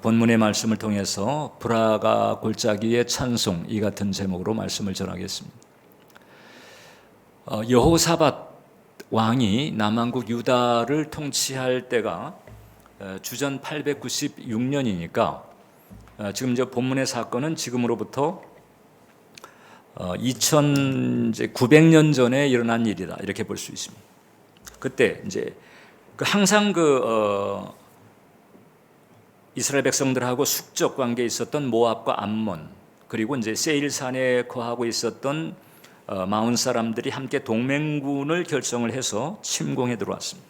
본문의 말씀을 통해서 브라가 골짜기의 찬송, 이 같은 제목으로 말씀을 전하겠습니다. 여호사밧 왕이 남왕국 유다를 통치할 때가 주전 896년이니까 지금 이제 본문의 사건은 지금으로부터 2900년 전에 일어난 일이다, 이렇게 볼 수 있습니다. 그때 이제 항상 이스라엘 백성들하고 숙적 관계에 있었던 모압과 암몬, 그리고 이제 세일산에 거하고 있었던 마온 사람들이 함께 동맹군을 결성을 해서 침공해 들어왔습니다.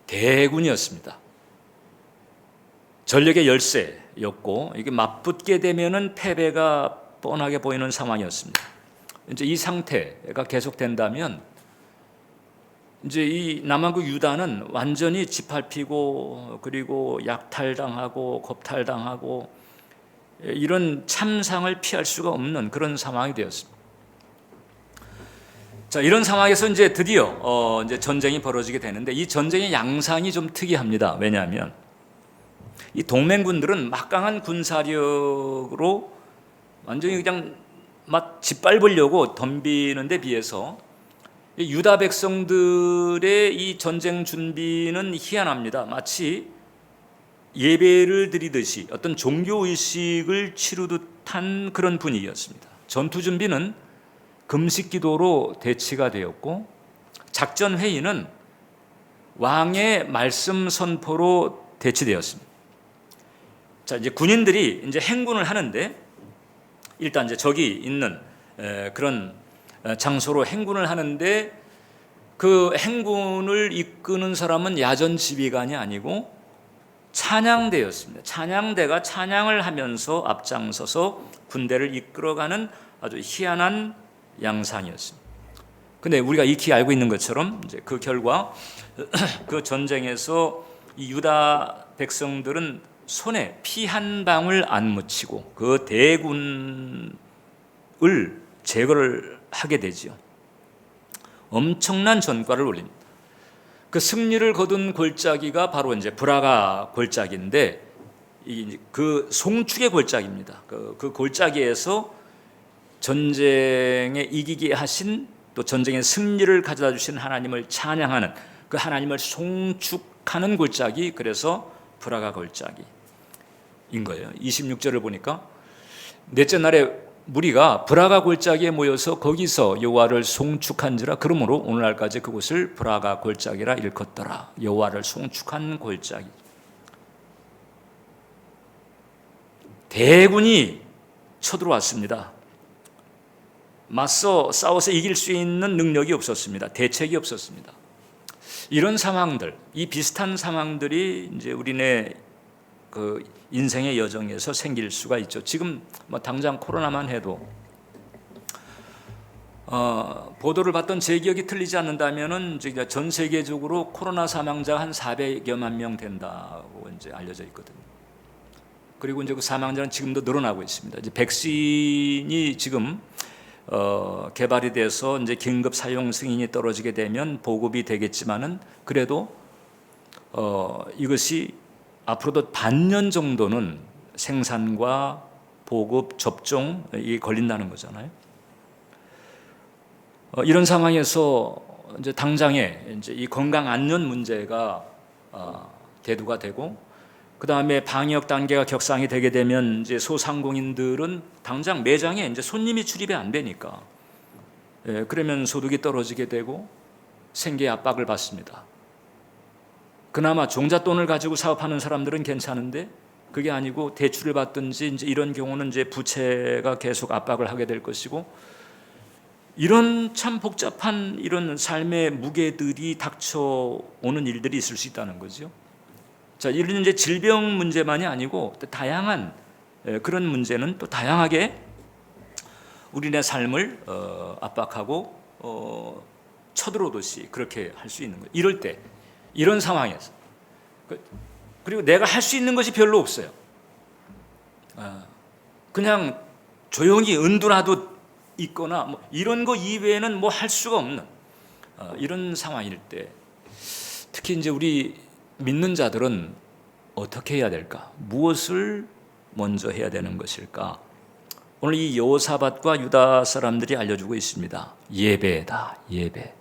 대군이었습니다. 전력의 열세였고, 이게 맞붙게 되면은 패배가 뻔하게 보이는 상황이었습니다. 이제 이 상태가 계속된다면 이제 이 남왕국 유다는 완전히 짓밟히고, 그리고 약탈당하고 겁탈당하고, 이런 참상을 피할 수가 없는 그런 상황이 되었습니다. 자, 이런 상황에서 이제 드디어 이제 전쟁이 벌어지게 되는데, 이 전쟁의 양상이 좀 특이합니다. 왜냐하면 이 동맹군들은 막강한 군사력으로 완전히 그냥 막 짓밟으려고 덤비는 데 비해서 유다 백성들의 이 전쟁 준비는 희한합니다. 마치 예배를 드리듯이 어떤 종교의식을 치르듯한 그런 분위기였습니다. 전투 준비는 금식 기도로 대치가 되었고, 작전 회의는 왕의 말씀 선포로 대치되었습니다. 자, 이제 군인들이 이제 행군을 하는데, 일단 이제 적이 있는 그런 장소로 행군을 하는데, 그 행군을 이끄는 사람은 야전 지휘관이 아니고 찬양대였습니다. 찬양대가 찬양을 하면서 앞장서서 군대를 이끌어가는 아주 희한한 양상이었습니다. 근데 우리가 익히 알고 있는 것처럼 이제 그 결과 그 전쟁에서 이 유다 백성들은 손에 피 한 방울 안 묻히고 그 대군을 제거를 하게 되지요. 엄청난 전과를 올립니다. 그 승리를 거둔 골짜기가 바로 이제 브라가 골짜기인데, 그 송축의 골짜기입니다. 그 골짜기에서 전쟁에 이기게 하신, 또 전쟁의 승리를 가져다 주신 하나님을 찬양하는, 그 하나님을 송축하는 골짜기, 그래서 브라가 골짜기인 거예요. 26절을 보니까 넷째 날에 무리가 브라가 골짜기에 모여서 거기서 여호와를 송축한지라, 그러므로 오늘날까지 그곳을 브라가 골짜기라 일컫더라. 여호와를 송축한 골짜기. 대군이 쳐들어왔습니다. 맞서 싸워서 이길 수 있는 능력이 없었습니다. 대책이 없었습니다. 이런 상황들, 이 비슷한 상황들이 이제 우리네 그 인생의 여정에서 생길 수가 있죠. 지금 뭐 당장 코로나만 해도 보도를 봤던 제 기억이 틀리지 않는다면은 전 세계적으로 코로나 사망자가 한 400여만 명 된다고 이제 알려져 있거든요. 그리고 이제 그 사망자는 지금도 늘어나고 있습니다. 이제 백신이 지금 개발이 돼서 이제 긴급 사용 승인이 떨어지게 되면 보급이 되겠지만은, 그래도 이것이 앞으로도 반년 정도는 생산과 보급, 접종이 걸린다는 거잖아요. 이런 상황에서 이제 당장에 이제 이 건강 안전 문제가 대두가 되고, 그 다음에 방역 단계가 격상이 되게 되면 이제 소상공인들은 당장 매장에 이제 손님이 출입이 안 되니까, 그러면 소득이 떨어지게 되고 생계의 압박을 받습니다. 그나마 종잣돈을 가지고 사업하는 사람들은 괜찮은데, 그게 아니고 대출을 받든지 이제 이런 경우는 이제 부채가 계속 압박을 하게 될 것이고, 이런 참 복잡한 이런 삶의 무게들이 닥쳐오는 일들이 있을 수 있다는 거죠. 자, 이런 이제 질병 문제만이 아니고 또 다양한 그런 문제는 또 다양하게 우리네 삶을 압박하고 쳐들어오듯이 그렇게 할 수 있는 거예요. 이럴 때, 이런 상황에서, 그리고 내가 할 수 있는 것이 별로 없어요. 그냥 조용히 은둔하도 있거나 뭐 이런 거 이외에는 뭐 할 수가 없는 이런 상황일 때, 특히 이제 우리 믿는 자들은 어떻게 해야 될까? 무엇을 먼저 해야 되는 것일까? 오늘 이 여호사밧과 유다 사람들이 알려주고 있습니다. 예배다, 예배.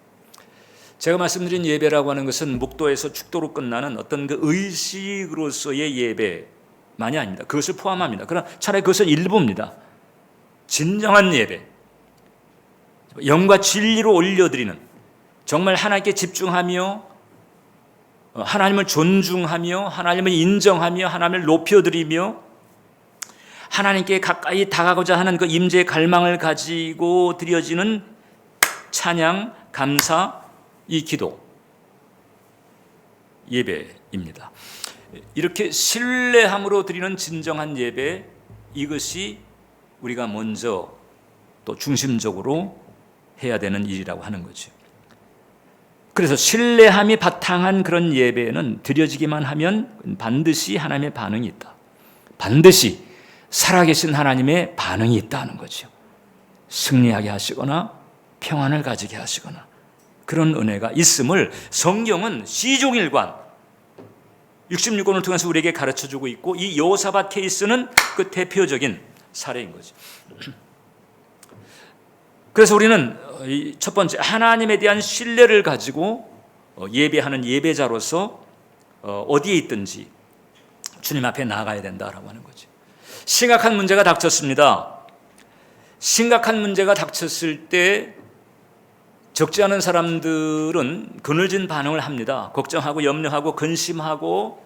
제가 말씀드린 예배라고 하는 것은 묵도에서 축도로 끝나는 어떤 그 의식으로서의 예배만이 아닙니다. 그것을 포함합니다. 그러나 차라리 그것은 일부입니다. 진정한 예배, 영과 진리로 올려드리는, 정말 하나님께 집중하며 하나님을 존중하며 하나님을 인정하며 하나님을 높여드리며 하나님께 가까이 다가가고자 하는 그 임재의 갈망을 가지고 드려지는 찬양, 감사, 이 기도, 예배입니다. 이렇게 신뢰함으로 드리는 진정한 예배, 이것이 우리가 먼저 또 중심적으로 해야 되는 일이라고 하는 거죠. 그래서 신뢰함이 바탕한 그런 예배는 드려지기만 하면 반드시 하나님의 반응이 있다. 반드시 살아계신 하나님의 반응이 있다는 거죠. 승리하게 하시거나 평안을 가지게 하시거나 그런 은혜가 있음을 성경은 시종일관 66권을 통해서 우리에게 가르쳐주고 있고, 이 여호사밧 케이스는 그 대표적인 사례인 거죠. 그래서 우리는 첫 번째, 하나님에 대한 신뢰를 가지고 예배하는 예배자로서 어디에 있든지 주님 앞에 나아가야 된다라고 하는 거죠. 심각한 문제가 닥쳤습니다. 심각한 문제가 닥쳤을 때 적지 않은 사람들은 그늘진 반응을 합니다. 걱정하고 염려하고 근심하고,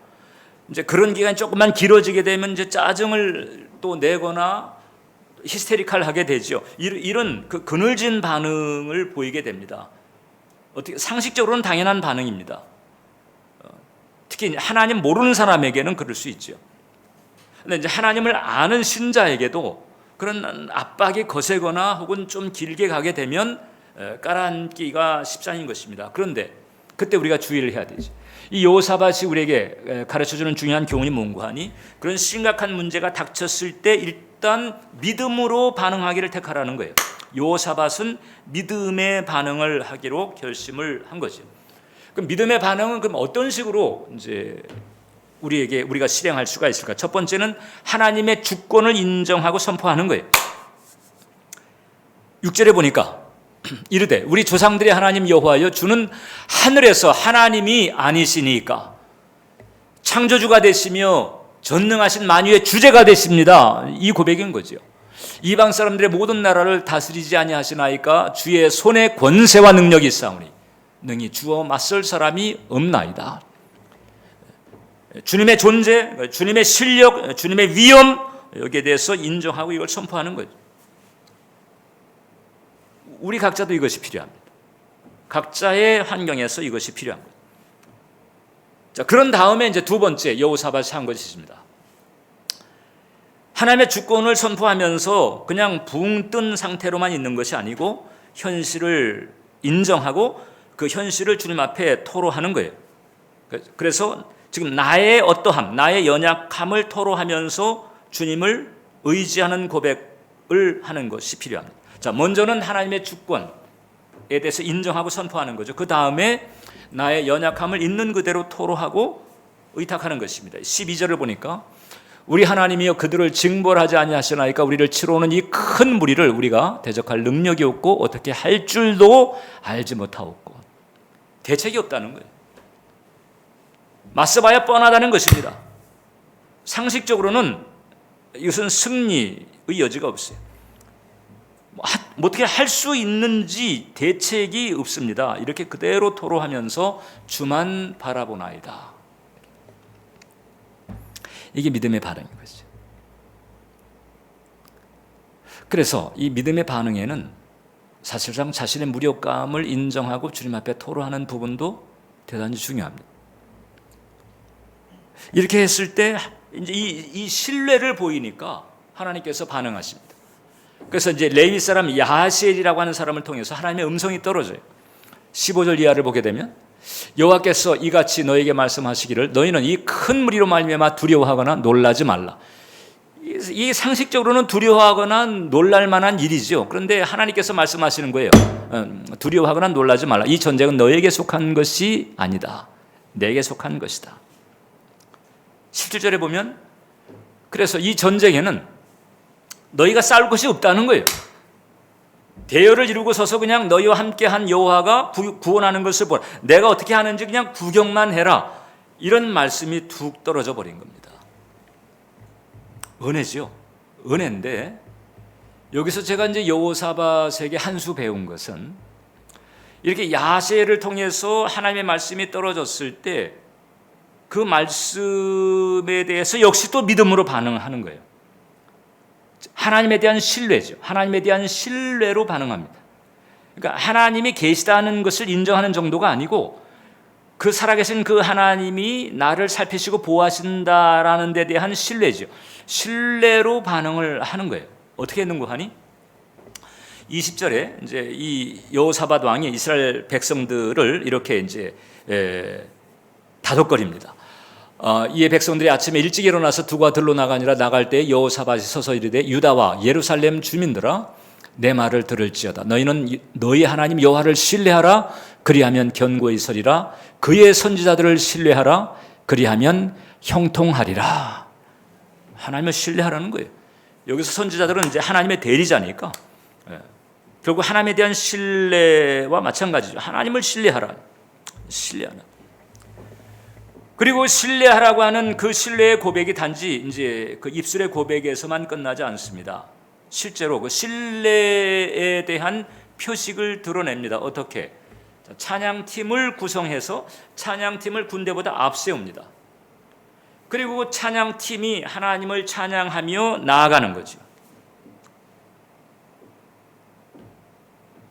이제 그런 기간이 조금만 길어지게 되면 이제 짜증을 또 내거나 히스테리칼하게 되죠. 이런 그 그늘진 반응을 보이게 됩니다. 어떻게 상식적으로는 당연한 반응입니다. 특히 하나님 모르는 사람에게는 그럴 수 있죠. 근데 이제 하나님을 아는 신자에게도 그런 압박이 거세거나 혹은 좀 길게 가게 되면 깔아앉기가 십상인 것입니다. 그런데 그때 우리가 주의를 해야 되죠. 이 여호사밧이 우리에게 가르쳐주는 중요한 교훈이 뭔가 하니, 그런 심각한 문제가 닥쳤을 때 일단 믿음으로 반응하기를 택하라는 거예요. 여호사밧은 믿음의 반응을 하기로 결심을 한 거죠. 그럼 믿음의 반응은 그럼 어떤 식으로 이제 우리가 실행할 수가 있을까? 첫 번째는 하나님의 주권을 인정하고 선포하는 거예요. 6절에 보니까 이르되 우리 조상들의 하나님 여호와여, 주는 하늘에서 하나님이 아니시니까 창조주가 되시며 전능하신 만유의 주제가 되십니다. 이 고백인 거죠. 이방 사람들의 모든 나라를 다스리지 아니하시나이까 주의 손에 권세와 능력이 있사오니 능히 주어 맞설 사람이 없나이다. 주님의 존재, 주님의 실력, 주님의 위엄, 여기에 대해서 인정하고 이걸 선포하는 거죠. 우리 각자도 이것이 필요합니다. 각자의 환경에서 이것이 필요한 거예요. 자, 그런 다음에 이제 두 번째 여호사밧이 한 것이 있습니다. 하나님의 주권을 선포하면서 그냥 붕 뜬 상태로만 있는 것이 아니고 현실을 인정하고 그 현실을 주님 앞에 토로하는 거예요. 그래서 지금 나의 어떠함, 나의 연약함을 토로하면서 주님을 의지하는 고백을 하는 것이 필요합니다. 자, 먼저는 하나님의 주권에 대해서 인정하고 선포하는 거죠. 그 다음에 나의 연약함을 있는 그대로 토로하고 의탁하는 것입니다. 12절을 보니까 우리 하나님이여 그들을 징벌하지 아니하시나이까 우리를 치러 오는 이 큰 무리를 우리가 대적할 능력이 없고 어떻게 할 줄도 알지 못하옵고. 대책이 없다는 거예요. 맞서봐야 뻔하다는 것입니다. 상식적으로는 이것은 승리의 여지가 없어요. 어떻게 할 수 있는지 대책이 없습니다. 이렇게 그대로 토로하면서 주만 바라보나이다. 이게 믿음의 반응인 거죠. 그래서 이 믿음의 반응에는 사실상 자신의 무력감을 인정하고 주님 앞에 토로하는 부분도 대단히 중요합니다. 이렇게 했을 때 이제 이 신뢰를 보이니까 하나님께서 반응하십니다. 그래서 이제 레위 사람 야하시엘이라고 하는 사람을 통해서 하나님의 음성이 떨어져요. 15절 이하를 보게 되면 여호와께서 이같이 너에게 말씀하시기를 너희는 이 큰 무리로 말미암아 두려워하거나 놀라지 말라. 이 상식적으로는 두려워하거나 놀랄 만한 일이죠. 그런데 하나님께서 말씀하시는 거예요. 두려워하거나 놀라지 말라. 이 전쟁은 너에게 속한 것이 아니다. 내게 속한 것이다. 17절에 보면 그래서 이 전쟁에는 너희가 싸울 것이 없다는 거예요. 대열을 이루고 서서 그냥 너희와 함께한 여호와가 구원하는 것을 보라. 내가 어떻게 하는지 그냥 구경만 해라. 이런 말씀이 툭 떨어져 버린 겁니다. 은혜죠. 은혜인데 여기서 제가 이제 여호사밧에게 한 수 배운 것은 이렇게 야세를 통해서 하나님의 말씀이 떨어졌을 때 그 말씀에 대해서 역시 또 믿음으로 반응하는 거예요. 하나님에 대한 신뢰죠. 하나님에 대한 신뢰로 반응합니다. 그러니까 하나님이 계시다는 것을 인정하는 정도가 아니고 그 살아계신 그 하나님이 나를 살피시고 보호하신다라는 데 대한 신뢰죠. 신뢰로 반응을 하는 거예요. 어떻게 했는고 하니? 20절에 이제 이 여호사밧 왕이 이스라엘 백성들을 이렇게 이제 다독거립니다. 이에 백성들이 아침에 일찍 일어나서 두가 들로 나가니라. 나갈 때 여호사밧이 서서 이르되 유다와 예루살렘 주민들아 내 말을 들을지어다. 너희는 너희 하나님 여호와를 신뢰하라. 그리하면 견고히 서리라. 그의 선지자들을 신뢰하라. 그리하면 형통하리라. 하나님을 신뢰하라는 거예요. 여기서 선지자들은 이제 하나님의 대리자니까 결국 하나님에 대한 신뢰와 마찬가지죠. 하나님을 신뢰하라. 신뢰하라. 그리고 신뢰하라고 하는 그 신뢰의 고백이 단지 이제 그 입술의 고백에서만 끝나지 않습니다. 실제로 그 신뢰에 대한 표식을 드러냅니다. 어떻게? 찬양팀을 구성해서 찬양팀을 군대보다 앞세웁니다. 그리고 찬양팀이 하나님을 찬양하며 나아가는 거죠.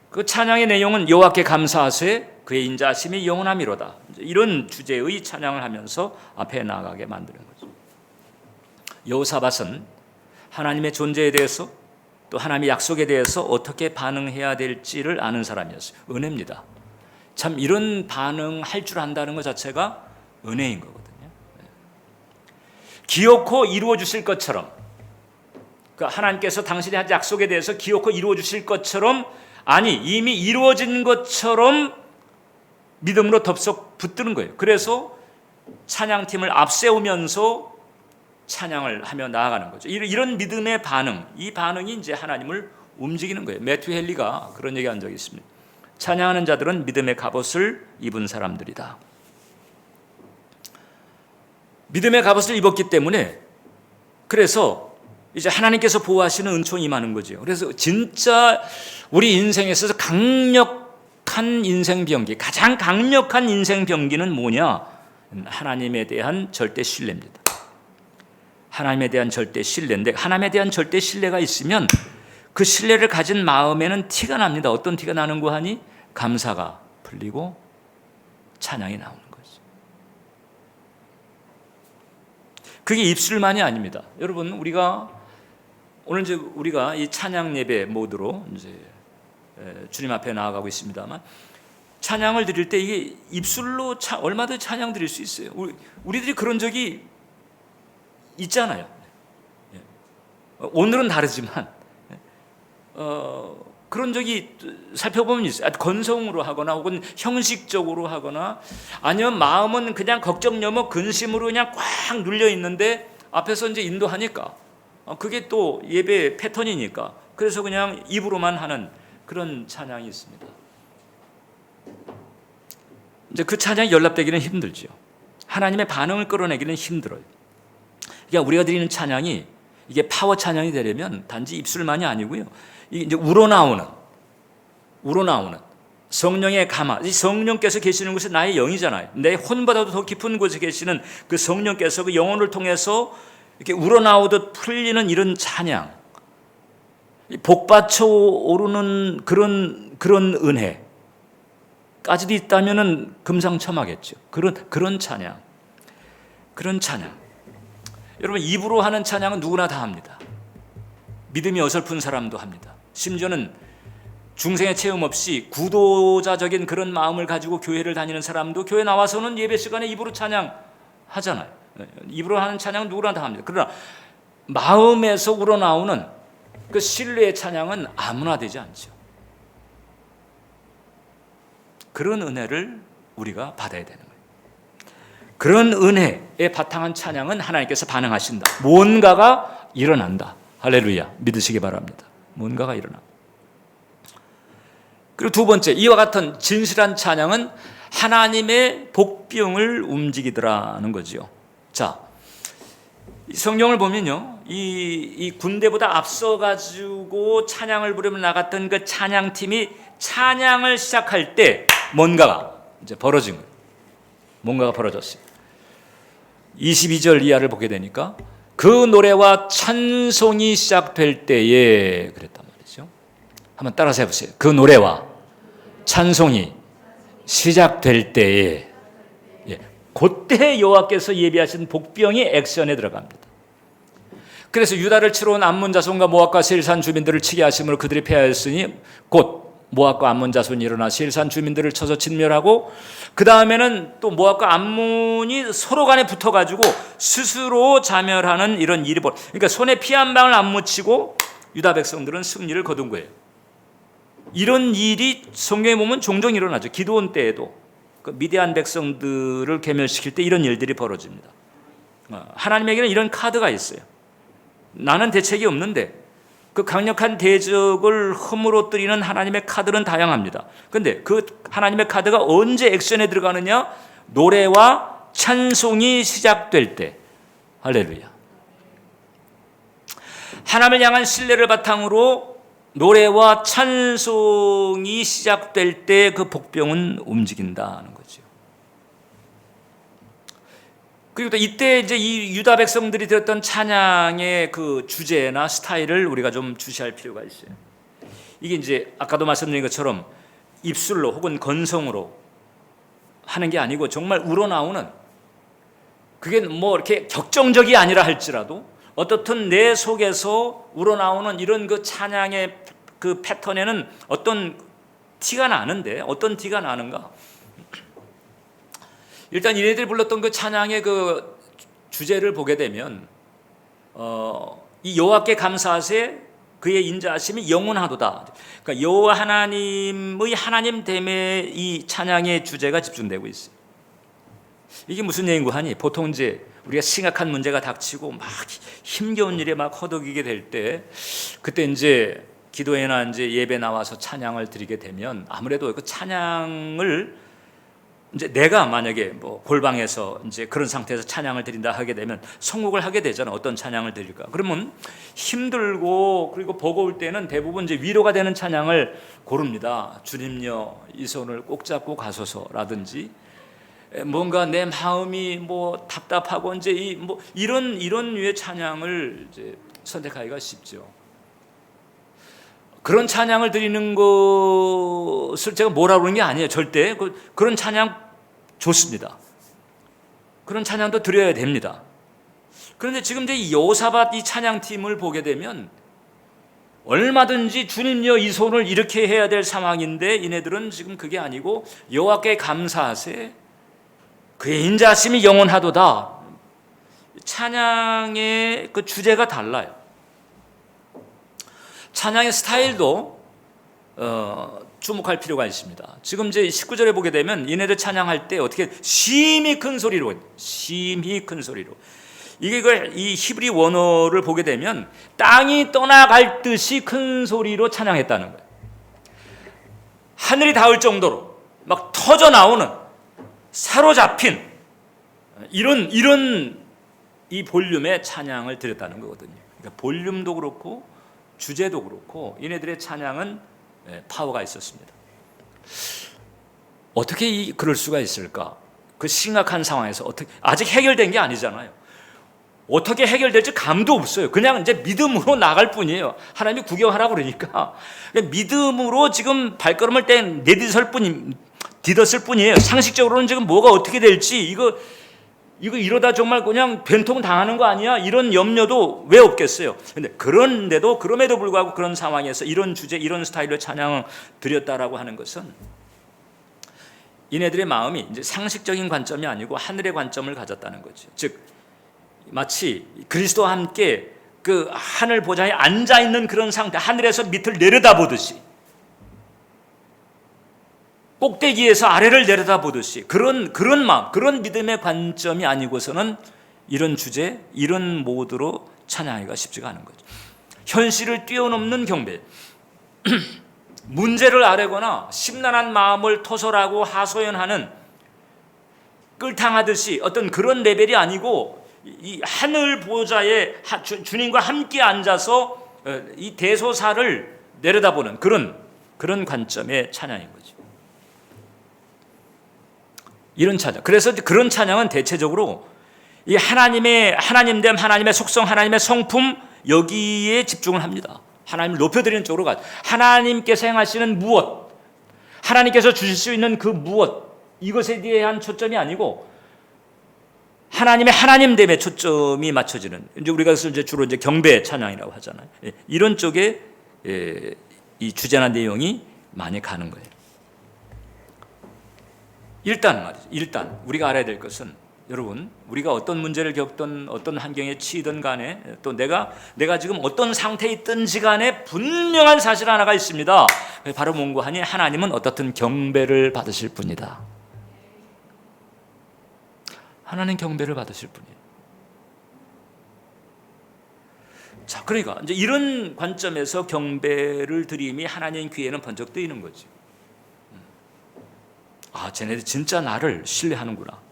그 찬양의 내용은 여호와께 감사하세 그의 인자하심이 영원하미로다. 이런 주제의 찬양을 하면서 앞에 나아가게 만드는 거죠. 여호사밧은 하나님의 존재에 대해서 또 하나님의 약속에 대해서 어떻게 반응해야 될지를 아는 사람이었어요. 은혜입니다. 참 이런 반응할 줄 안다는 것 자체가 은혜인 거거든요. 기어코 이루어 주실 것처럼 그러니까 하나님께서 당신이 한 약속에 대해서 기어코 이루어 주실 것처럼 아니 이미 이루어진 것처럼 믿음으로 덥석 붙드는 거예요. 그래서 찬양팀을 앞세우면서 찬양을 하며 나아가는 거죠. 이런 믿음의 반응, 이 반응이 이제 하나님을 움직이는 거예요. 매튜 헨리가 그런 얘기한 적이 있습니다. 찬양하는 자들은 믿음의 갑옷을 입은 사람들이다. 믿음의 갑옷을 입었기 때문에 그래서 이제 하나님께서 보호하시는 은총이 임하는 거죠. 그래서 진짜 우리 인생에 있어서 강력한 인생 병기, 가장 강력한 인생 병기는 뭐냐? 하나님에 대한 절대 신뢰입니다. 하나님에 대한 절대 신뢰인데 하나님에 대한 절대 신뢰가 있으면 그 신뢰를 가진 마음에는 티가 납니다. 어떤 티가 나는 거 하니? 감사가 풀리고 찬양이 나오는 거죠. 그게 입술만이 아닙니다. 여러분 오늘 이제 우리가 이 찬양 예배 모드로 이제 주님 앞에 나아가고 있습니다만 찬양을 드릴 때 이게 입술로 얼마든지 찬양 드릴 수 있어요. 우리들이 그런 적이 있잖아요. 오늘은 다르지만 그런 적이 살펴보면 있어요. 건성으로 하거나 혹은 형식적으로 하거나 아니면 마음은 그냥 걱정 염려 근심으로 그냥 꽉 눌려 있는데 앞에서 이제 인도하니까 그게 또 예배 패턴이니까 그래서 그냥 입으로만 하는 그런 찬양이 있습니다. 이제 그 찬양이 연락되기는 힘들죠. 하나님의 반응을 끌어내기는 힘들어요. 그러니까 우리가 드리는 찬양이 이게 파워 찬양이 되려면 단지 입술만이 아니고요. 이제 우러나오는 성령의 감화, 이 성령께서 계시는 곳이 나의 영이잖아요. 내 혼보다도 더 깊은 곳에 계시는 그 성령께서 그 영혼을 통해서 이렇게 우러나오듯 풀리는 이런 찬양, 복받쳐 오르는 그런 은혜까지도 있다면은 금상첨화겠죠. 그런 찬양. 여러분 입으로 하는 찬양은 누구나 다 합니다. 믿음이 어설픈 사람도 합니다. 심지어는 중생의 체험 없이 구도자적인 그런 마음을 가지고 교회를 다니는 사람도 교회 나와서는 예배 시간에 입으로 찬양하잖아요. 입으로 하는 찬양은 누구나 다 합니다. 그러나 마음에서 우러나오는 그 신뢰의 찬양은 아무나 되지 않죠. 그런 은혜를 우리가 받아야 되는 거예요. 그런 은혜에 바탕한 찬양은 하나님께서 반응하신다. 뭔가가 일어난다. 할렐루야. 믿으시기 바랍니다. 뭔가가 일어나. 그리고 두 번째, 이와 같은 진실한 찬양은 하나님의 복병을 움직이더라는 거죠. 자, 성경을 보면요, 이 군대보다 앞서가지고 찬양을 부르며 나갔던 그 찬양팀이 찬양을 시작할 때 뭔가가 이제 벌어진 거예요. 뭔가가 벌어졌어요. 22절 이하를 보게 되니까 그 노래와 찬송이 시작될 때에 그랬단 말이죠. 한번 따라서 해보세요. 그 노래와 찬송이 시작될 때에, 그때 여호와께서 예비하신 복병이 액션에 들어갑니다. 그래서 유다를 치러 온 암몬 자손과 모압과 세일산 주민들을 치게 하심으로 그들이 패하였으니 곧 모압과 암몬 자손이 일어나 세일산 주민들을 쳐서 진멸하고, 그 다음에는 또 모압과 암몬이 서로 간에 붙어가지고 스스로 자멸하는 이런 일이 벌어져요. 그러니까 손에 피 한 방울 안 묻히고 유다 백성들은 승리를 거둔 거예요. 이런 일이 성경에 보면 종종 일어나죠. 기드온 때에도 그 미디안 백성들을 괴멸시킬 때 이런 일들이 벌어집니다. 하나님에게는 이런 카드가 있어요. 나는 대책이 없는데 그 강력한 대적을 허물어뜨리는 하나님의 카드는 다양합니다. 그런데 그 하나님의 카드가 언제 액션에 들어가느냐? 노래와 찬송이 시작될 때. 할렐루야. 하나님을 향한 신뢰를 바탕으로 노래와 찬송이 시작될 때 그 복병은 움직인다는 거죠. 그리고 또 이때 이제 이 유다 백성들이 들었던 찬양의 그 주제나 스타일을 우리가 좀 주시할 필요가 있어요. 이게 이제 아까도 말씀드린 것처럼 입술로 혹은 건성으로 하는 게 아니고 정말 우러나오는, 그게 뭐 이렇게 격정적이 아니라 할지라도 어떻든 내 속에서 우러나오는 이런 그 찬양의 그 패턴에는 어떤 티가 나는데, 어떤 티가 나는가? 일단 이네들이 불렀던 그 찬양의 그 주제를 보게 되면 이 여호와께 감사하세 그의 인자하심이 영원하도다. 그러니까 여호와 하나님의 하나님됨에 이 찬양의 주제가 집중되고 있어요. 이게 무슨 얘기인고 하니, 보통 이제 우리가 심각한 문제가 닥치고 막 힘겨운 일에 막 허덕이게 될 때, 그때 이제 기도회나 이제 예배 나와서 찬양을 드리게 되면 아무래도 그 찬양을 이제 내가 만약에 뭐 골방에서 이제 그런 상태에서 찬양을 드린다 하게 되면 선곡을 하게 되잖아. 어떤 찬양을 드릴까? 그러면 힘들고 그리고 버거울 때는 대부분 이제 위로가 되는 찬양을 고릅니다. 주님여 이 손을 꼭 잡고 가소서라든지, 뭔가 내 마음이 뭐 답답하고 이제 이런 류의 찬양을 이제 선택하기가 쉽죠. 그런 찬양을 드리는 것을 제가 뭐라고 그러는 게 아니에요. 절대. 그런 찬양 좋습니다. 그런 찬양도 드려야 됩니다. 그런데 지금 이제 이 여호사밧 이 찬양팀을 보게 되면 얼마든지 주님여 이 손을 이렇게 해야 될 상황인데, 이네들은 지금 그게 아니고 여호와께 감사하세 그의 인자하심이 영원하도다. 찬양의 그 주제가 달라요. 찬양의 스타일도 주목할 필요가 있습니다. 지금 이제 19절에 보게 되면 이네들 찬양할 때 어떻게 심히 큰 소리로, 이게 이 히브리 원어를 보게 되면 땅이 떠나갈 듯이 큰 소리로 찬양했다는 거예요. 하늘이 닿을 정도로 막 터져 나오는, 사로잡힌 이런 이 볼륨의 찬양을 드렸다는 거거든요. 그러니까 볼륨도 그렇고 주제도 그렇고 이네들의 찬양은 파워가 있었습니다. 어떻게 그럴 수가 있을까? 그 심각한 상황에서 어떻게, 아직 해결된 게 아니잖아요. 어떻게 해결될지 감도 없어요. 그냥 이제 믿음으로 나갈 뿐이에요. 하나님이 구경하라고 그러니까 믿음으로 지금 발걸음을 디뎠을 뿐이에요. 상식적으로는 지금 뭐가 어떻게 될지, 이거 이러다 정말 그냥 변통 당하는 거 아니야? 이런 염려도 왜 없겠어요? 그런데도 그럼에도 불구하고 그런 상황에서 이런 주제, 이런 스타일로 찬양을 드렸다라고 하는 것은 이네들의 마음이 이제 상식적인 관점이 아니고 하늘의 관점을 가졌다는 거죠. 즉 마치 그리스도와 함께 그 하늘 보좌에 앉아 있는 그런 상태, 하늘에서 밑을 내려다보듯이 꼭대기에서 아래를 내려다보듯이 그런 마음, 그런 믿음의 관점이 아니고서는 이런 주제, 이런 모드로 찬양하기가 쉽지가 않은 거죠. 현실을 뛰어넘는 경배, 문제를 아뢰거나 심란한 마음을 토설하고 하소연하는 끌탕하듯이 어떤 그런 레벨이 아니고 이 하늘 보좌에 주님과 함께 앉아서 이 대소사를 내려다보는 그런 관점의 찬양인 거죠. 이런 찬양. 그래서 그런 찬양은 대체적으로 이 하나님됨, 하나님의 속성, 하나님의 성품, 여기에 집중을 합니다. 하나님을 높여드리는 쪽으로 가죠. 하나님께서 행하시는 무엇, 하나님께서 주실 수 있는 그 무엇, 이것에 대한 초점이 아니고 하나님의 하나님됨에 초점이 맞춰지는, 이제 우리가 이제 주로 이제 경배 찬양이라고 하잖아요. 이런 쪽에 이 주제나 내용이 많이 가는 거예요. 일단 우리가 알아야 될 것은, 여러분, 우리가 어떤 문제를 겪든 어떤 환경에 치이든 간에 또 내가 지금 어떤 상태에 있든지 간에 분명한 사실 하나가 있습니다. 바로 뭔고 하니, 하나님은 어떻든 경배를 받으실 분이다. 하나님 경배를 받으실 분이에요. 자, 그러니까 이제 이런 관점에서 경배를 드림이 하나님 귀에는 번쩍 뜨이는 거지. 아, 쟤네들 진짜 나를 신뢰하는구나.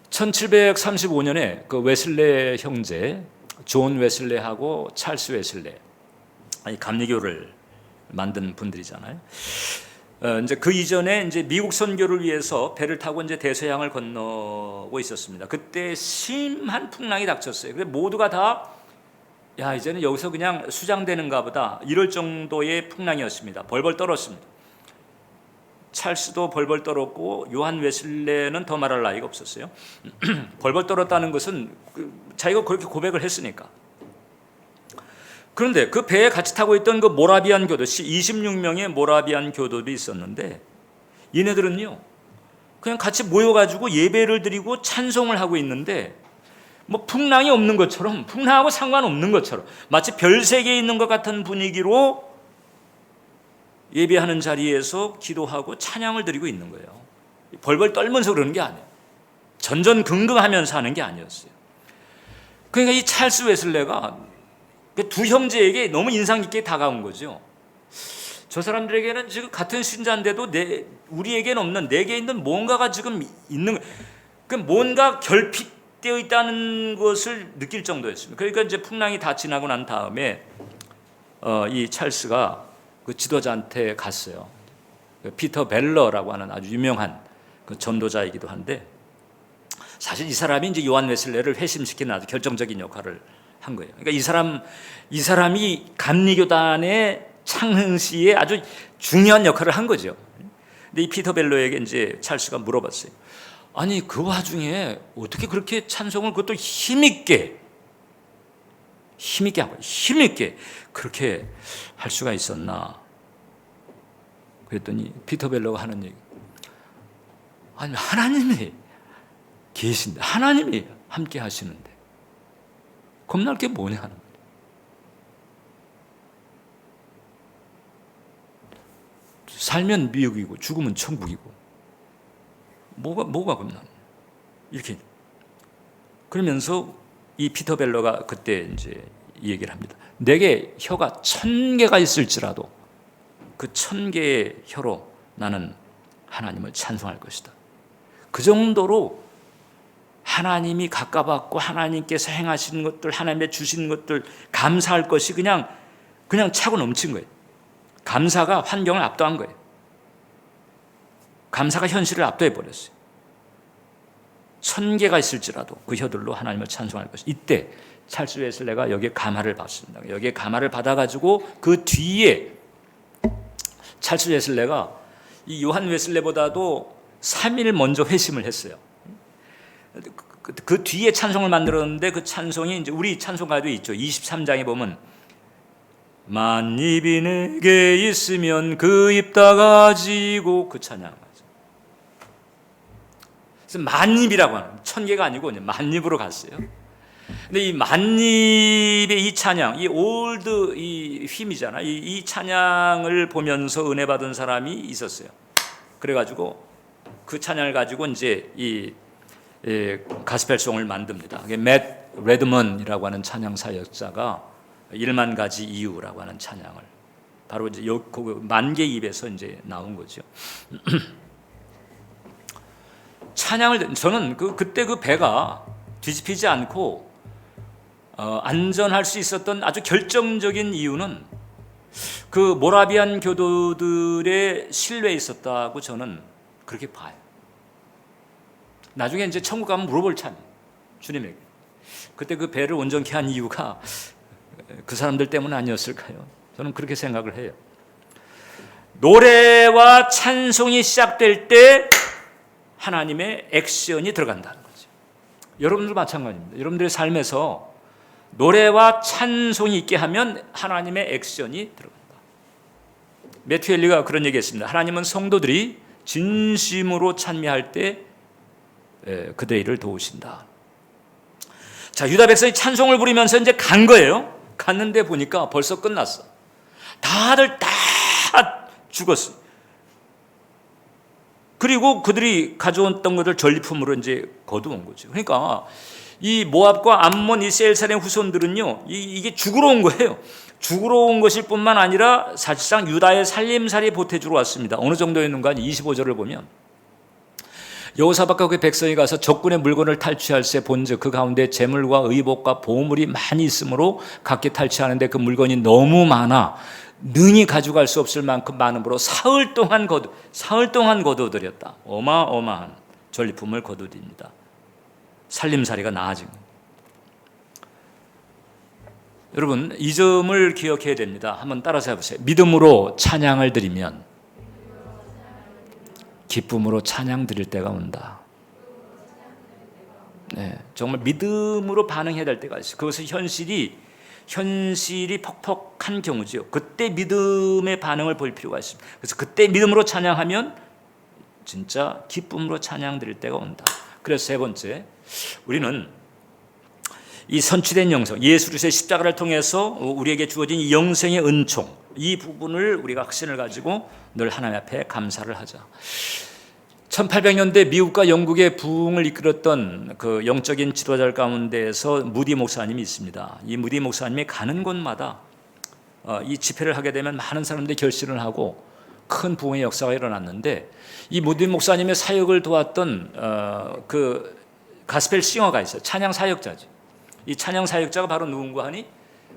1735년에 그 웨슬레 형제 존 웨슬레하고 찰스 웨슬레, 아니 감리교를 만든 분들이잖아요. 이제 그 이전에 이제 미국 선교를 위해서 배를 타고 이제 대서양을 건너고 있었습니다. 그때 심한 풍랑이 닥쳤어요. 근데 모두가 다 이제는 여기서 그냥 수장되는가 보다 이럴 정도의 풍랑이었습니다. 벌벌 떨었습니다. 찰스도 벌벌 떨었고 요한 웨슬레는 더 말할 나위가 없었어요. 벌벌 떨었다는 것은 자기가 그렇게 고백을 했으니까. 그런데 그 배에 같이 타고 있던 그 모라비안 교도, 26명의 모라비안 교도들이 있었는데, 얘네들은요 그냥 같이 모여가지고 예배를 드리고 찬송을 하고 있는데, 뭐 풍랑이 없는 것처럼, 풍랑하고 상관없는 것처럼, 마치 별세계에 있는 것 같은 분위기로 예배하는 자리에서 기도하고 찬양을 드리고 있는 거예요. 벌벌 떨면서 그러는 게 아니에요. 전전긍긍하면서 하는 게 아니었어요. 그러니까 이 찰스 웨슬레가 두 형제에게 너무 인상 깊게 다가온 거죠. 저 사람들에게는 지금 같은 신자인데도 우리에게는 없는, 내게 있는 뭔가가 지금 있는, 뭔가 결핍되어 있다는 것을 느낄 정도였습니다. 그러니까 이제 풍랑이 다 지나고 난 다음에 이 찰스가 그 지도자한테 갔어요. 피터 벨러라고 하는 아주 유명한 그 전도자이기도 한데, 사실 이 사람이 이제 요한 웨슬레를 회심시키는 아주 결정적인 역할을 한 거예요. 그러니까 이 사람이 감리교단의 창흥시에 아주 중요한 역할을 한 거죠. 근데 이 피터 벨러에게 이제 찰스가 물어봤어요. 아니, 그 와중에 어떻게 그렇게 찬송을 그것도 힘있게 한 거예요. 힘있게 그렇게 할 수가 있었나? 그랬더니 피터 벨러가 하는 얘기, 아니, 하나님이 계신데, 하나님이 함께 하시는데 겁날 게 뭐냐 하는 거예요. 살면 미국이고 죽으면 천국이고 뭐가 겁나? 이렇게. 그러면서 이 피터 벨러가 그때 이제 이 얘기를 합니다. 내게 혀가 1000개가 있을지라도 그 1000개의 혀로 나는 하나님을 찬송할 것이다. 그 정도로 하나님이 가까웠고 하나님께서 행하시는 것들, 하나님의 주신 것들 감사할 것이 그냥 차고 넘친 거예요. 감사가 환경을 압도한 거예요. 감사가 현실을 압도해 버렸어요. 1000개가 있을지라도 그 혀들로 하나님을 찬송할 것이. 이때 찰스 웨슬레가 여기에 감화를 받습니다. 여기에 감화를 받아가지고 그 뒤에 찰스 웨슬레가 이 요한 웨슬레보다도 3일 먼저 회심을 했어요. 그 뒤에 찬송을 만들었는데, 그 찬송이 이제 우리 찬송가도 있죠. 23장에 보면 만입이 내게 있으면 그 입 다 가지고, 그 찬양. 그래서 만입이라고 하는, 1000개가 아니고 만입으로 갔어요. 근데 이 만입의 이 찬양, 이 올드 이 휨이잖아. 이 찬양을 보면서 은혜 받은 사람이 있었어요. 그래가지고 그 찬양을 가지고 이제 이 가스펠송을 만듭니다. 맷 레드먼이라고 하는 찬양 사역자가 1만 가지 이유라고 하는 찬양을 바로 이제 그 만개 입에서 이제 나온 거죠. 찬양을 저는 그때 그 배가 뒤집히지 않고 안전할 수 있었던 아주 결정적인 이유는 그 모라비안 교도들의 신뢰에 있었다고 저는 그렇게 봐요. 나중에 이제 천국 가면 물어볼 참 주님에게 그때 그 배를 온전케 한 이유가 그 사람들 때문 아니었을까요? 저는 그렇게 생각을 해요. 노래와 찬송이 시작될 때 하나님의 액션이 들어간다는 거죠. 여러분들 마찬가지입니다. 여러분들의 삶에서 노래와 찬송이 있게 하면 하나님의 액션이 들어간다. 매튜 헨리가 그런 얘기했습니다. 하나님은 성도들이 진심으로 찬미할 때 그들의 일을 도우신다. 자, 유다 백성이 찬송을 부르면서 이제 간 거예요. 갔는데 보니까 벌써 끝났어. 다들 다 죽었어. 그리고 그들이 가져왔던 것을 전리품으로 이제 거두온 거죠. 그러니까 이 모압과 암몬 이스라엘 후손들은요, 이게 죽으러 온 거예요. 죽으러 온 것일 뿐만 아니라 사실상 유다의 살림살이 보태주러 왔습니다. 어느 정도였는가? 25절을 보면 여호사밧과 그 백성이 가서 적군의 물건을 탈취할세 본즉 그 가운데 재물과 의복과 보물이 많이 있으므로 각기 탈취하는데 그 물건이 너무 많아 능히 가져갈 수 없을 만큼 많으므로 사흘 동안 거두어들였다. 어마어마한 전리품을 거두드립니다. 살림살이가 나아진 겁니다. 여러분, 이 점을 기억해야 됩니다. 한번 따라서 해보세요. 믿음으로 찬양을 드리면 기쁨으로 찬양 드릴 때가 온다. 네, 정말 믿음으로 반응해야 될 때가 있어요. 그것은 현실이 퍽퍽한 경우죠. 그때 믿음의 반응을 볼 필요가 있습니다. 그래서 그때 믿음으로 찬양하면 진짜 기쁨으로 찬양 드릴 때가 온다. 그래서 세 번째, 우리는 이 선취된 영생, 예수 그리스도의 십자가를 통해서 우리에게 주어진 이 영생의 은총, 이 부분을 우리가 확신을 가지고 늘 하나님 앞에 감사를 하자. 1800년대 미국과 영국의 부흥을 이끌었던 그 영적인 지도자 가운데에서 무디 목사님이 있습니다. 이 무디 목사님이 가는 곳마다 이 집회를 하게 되면 많은 사람들이 결신을 하고 큰 부흥의 역사가 일어났는데, 이 무디 목사님의 사역을 도왔던 그 가스펠 싱어가 있어요. 찬양 사역자지. 이 찬양 사역자가 바로 누군가 하니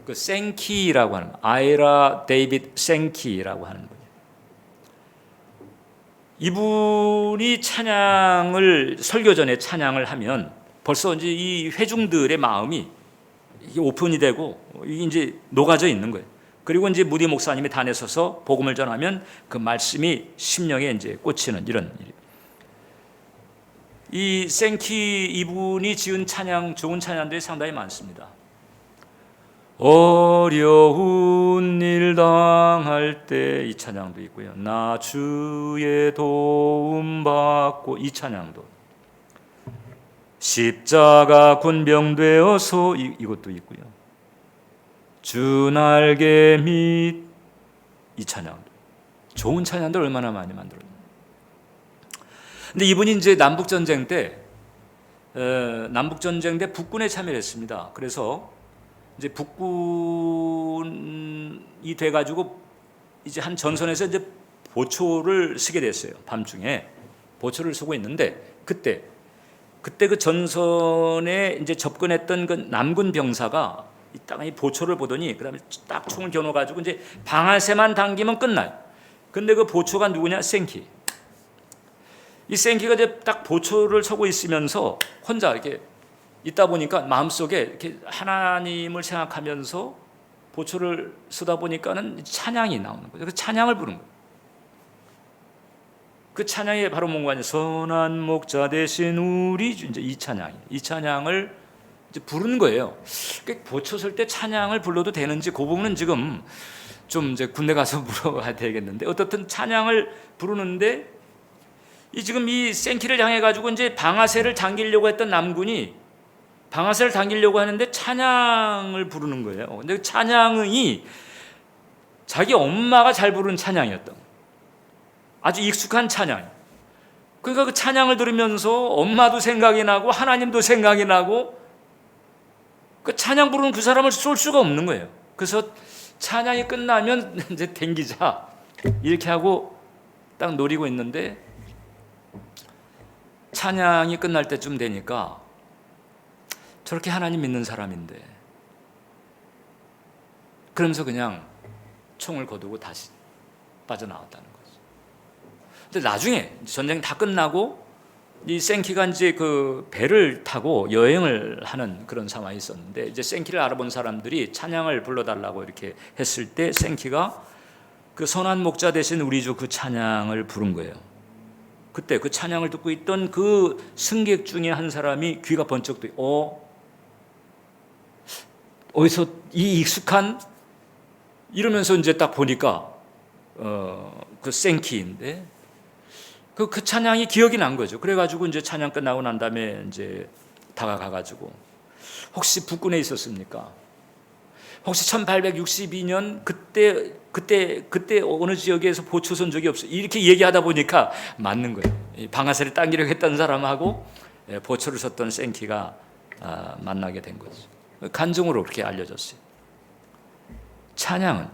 그 생키라고 하는, 아이라 데이빗 생키라고 하는 분이에요. 이분이 찬양을, 설교 전에 찬양을 하면 벌써 이제 이 회중들의 마음이 이게 오픈이 되고 이게 이제 녹아져 있는 거예요. 그리고 이제 무디 목사님이 단에 서서 복음을 전하면 그 말씀이 심령에 이제 꽂히는 이런 일이에요. 이 생키 이분이 지은 찬양, 좋은 찬양들이 상당히 많습니다. 어려운 일 당할 때 이 찬양도 있고요. 나 주의 도움 받고 이 찬양도. 십자가 군병되어서 이것도 있고요. 주 날개 밑 이 찬양도. 좋은 찬양들 얼마나 많이 만들었나요? 근데 이분이 이제 남북전쟁 때 북군에 참여를 했습니다. 그래서 이제 북군이 돼가지고 이제 한 전선에서 이제 보초를 쓰게 됐어요. 밤중에 보초를 쓰고 있는데 그때 그 전선에 이제 접근했던 그 남군 병사가 이 보초를 보더니 그다음에 딱 총을 겨눠가지고 이제 방아쇠만 당기면 끝나요. 근데 그 보초가 누구냐? 생키. 이 생키가 이제 딱 보초를 서고 있으면서 혼자 이렇게 있다 보니까 마음속에 이렇게 하나님을 생각하면서 보초를 쓰다 보니까는 찬양이 나오는 거죠. 그 찬양을 부르는 거예요. 그 찬양이 바로 뭔가 아니에요. 선한 목자 되신 우리 주, 이제 이 찬양을 이제 부르는 거예요. 보초 쓸 때 찬양을 불러도 되는지 그 부분은 지금 좀 이제 군대 가서 물어봐야 되겠는데, 어떻든 찬양을 부르는데 지금 이 생키를 향해 가지고 이제 방아쇠를 당기려고 했던 남군이 방아쇠를 당기려고 하는데 찬양을 부르는 거예요. 근데 찬양이 자기 엄마가 잘 부르는 찬양이었던 거예요. 아주 익숙한 찬양. 그러니까 그 찬양을 들으면서 엄마도 생각이 나고 하나님도 생각이 나고 그 찬양 부르는 그 사람을 쏠 수가 없는 거예요. 그래서 찬양이 끝나면 이제 댕기자 이렇게 하고 딱 노리고 있는데 찬양이 끝날 때쯤 되니까 저렇게 하나님 믿는 사람인데 그러면서 그냥 총을 거두고 다시 빠져나왔다는 거죠. 근데 나중에 전쟁 다 끝나고 이 생키가 이제 그 배를 타고 여행을 하는 그런 상황이 있었는데 이제 생키를 알아본 사람들이 찬양을 불러달라고 이렇게 했을 때 생키가 그 선한 목자 대신 우리 주 그 찬양을 부른 거예요. 그때 그 찬양을 듣고 있던 그 승객 중에 한 사람이 귀가 번쩍 뜨고 어디서 이 익숙한 이러면서 이제 딱 보니까 그 생키인데 그 찬양이 기억이 난 거죠. 그래가지고 이제 찬양 끝나고 난 다음에 이제 다가가가지고 혹시 북군에 있었습니까? 혹시 1862년 그때 어느 지역에서 보초선 적이 없어요. 이렇게 얘기하다 보니까 맞는 거예요. 방아쇠를 당기려고 했던 사람하고 보초를 섰던 생키가 만나게 된 거죠. 간증으로 그렇게 알려졌어요. 찬양은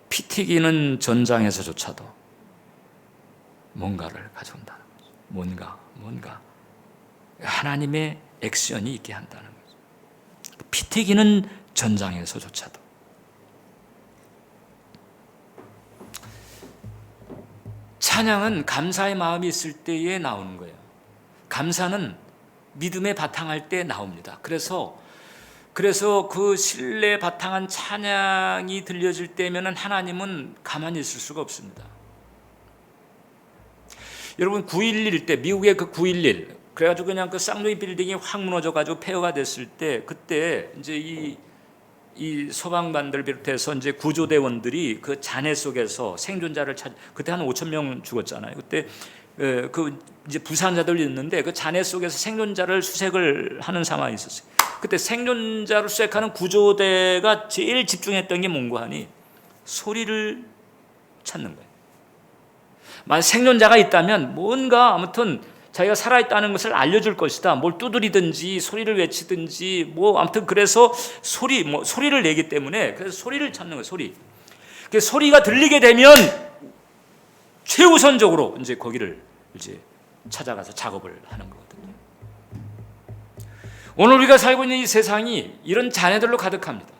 피 튀기는 전장에서조차도 뭔가를 가져온다는 거죠. 뭔가 하나님의 액션이 있게 한다는 거죠. 피 튀기는 전장에서조차도. 찬양은 감사의 마음이 있을 때에 나오는 거예요. 감사는 믿음에 바탕할 때 나옵니다. 그래서 그 신뢰에 바탕한 찬양이 들려질 때면은 하나님은 가만히 있을 수가 없습니다. 여러분 9.11 때 미국의 그 9.11 그래가지고 그냥 그 쌍둥이 빌딩이 확 무너져가지고 폐허가 됐을 때 그때 이제 이 소방관들 비롯해서 이제 구조대원들이 그 잔해 속에서 생존자를 그때 한 5천 명 죽었잖아요. 그때 그 이제 부상자들이 있는데 그 잔해 속에서 생존자를 수색을 하는 상황이 있었어요. 그때 생존자를 수색하는 구조대가 제일 집중했던 게 뭔고 하니 소리를 찾는 거예요. 만약 생존자가 있다면 뭔가 아무튼 자기가 살아있다는 것을 알려줄 것이다. 뭘 두드리든지 소리를 외치든지 뭐 아무튼 그래서 소리를 내기 때문에 그래서 소리를 찾는 거예요. 소리. 그 소리가 들리게 되면 최우선적으로 이제 거기를 이제 찾아가서 작업을 하는 거거든요. 오늘 우리가 살고 있는 이 세상이 이런 잔해들로 가득합니다.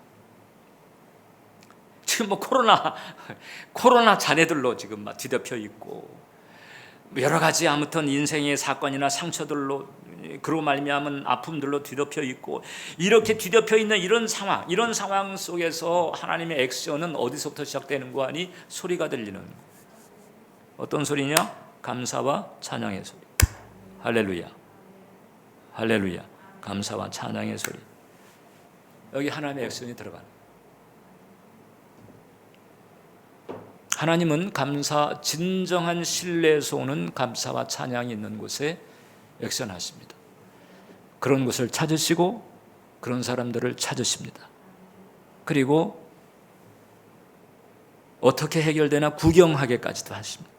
지금 뭐 코로나 잔해들로 지금 막 뒤덮여 있고 여러 가지 아무튼 인생의 사건이나 상처들로 그러고 말미암은 아픔들로 뒤덮여 있고 이렇게 뒤덮여 있는 이런 상황 속에서 하나님의 액션은 어디서부터 시작되는 거 아니 소리가 들리는 어떤 소리냐? 감사와 찬양의 소리. 할렐루야. 할렐루야. 감사와 찬양의 소리. 여기 하나님의 액션이 들어가는. 하나님은 진정한 신뢰에서 오는 감사와 찬양이 있는 곳에 액션하십니다. 그런 곳을 찾으시고 그런 사람들을 찾으십니다. 그리고 어떻게 해결되나 구경하게까지도 하십니다.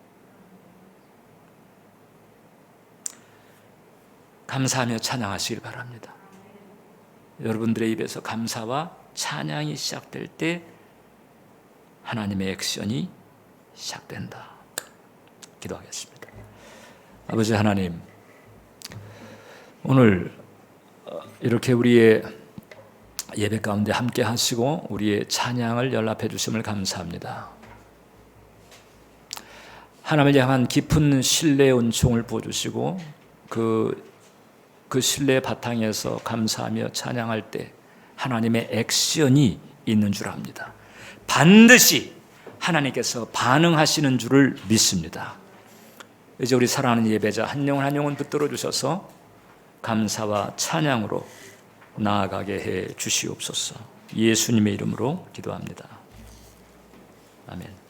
감사하며 찬양하시길 바랍니다. 여러분들의 입에서 감사와 찬양이 시작될 때 하나님의 액션이 시작된다. 기도하겠습니다. 아버지 하나님, 오늘 이렇게 우리의 예배 가운데 함께 하시고 우리의 찬양을 연락해 주심을 감사합니다. 하나님을 향한 깊은 신뢰의 은총을 부어주시고 그 신뢰의 바탕에서 감사하며 찬양할 때 하나님의 액션이 있는 줄 압니다. 반드시 하나님께서 반응하시는 줄을 믿습니다. 이제 우리 사랑하는 예배자 한 영혼 한 영혼 붙들어 주셔서 감사와 찬양으로 나아가게 해 주시옵소서. 예수님의 이름으로 기도합니다. 아멘.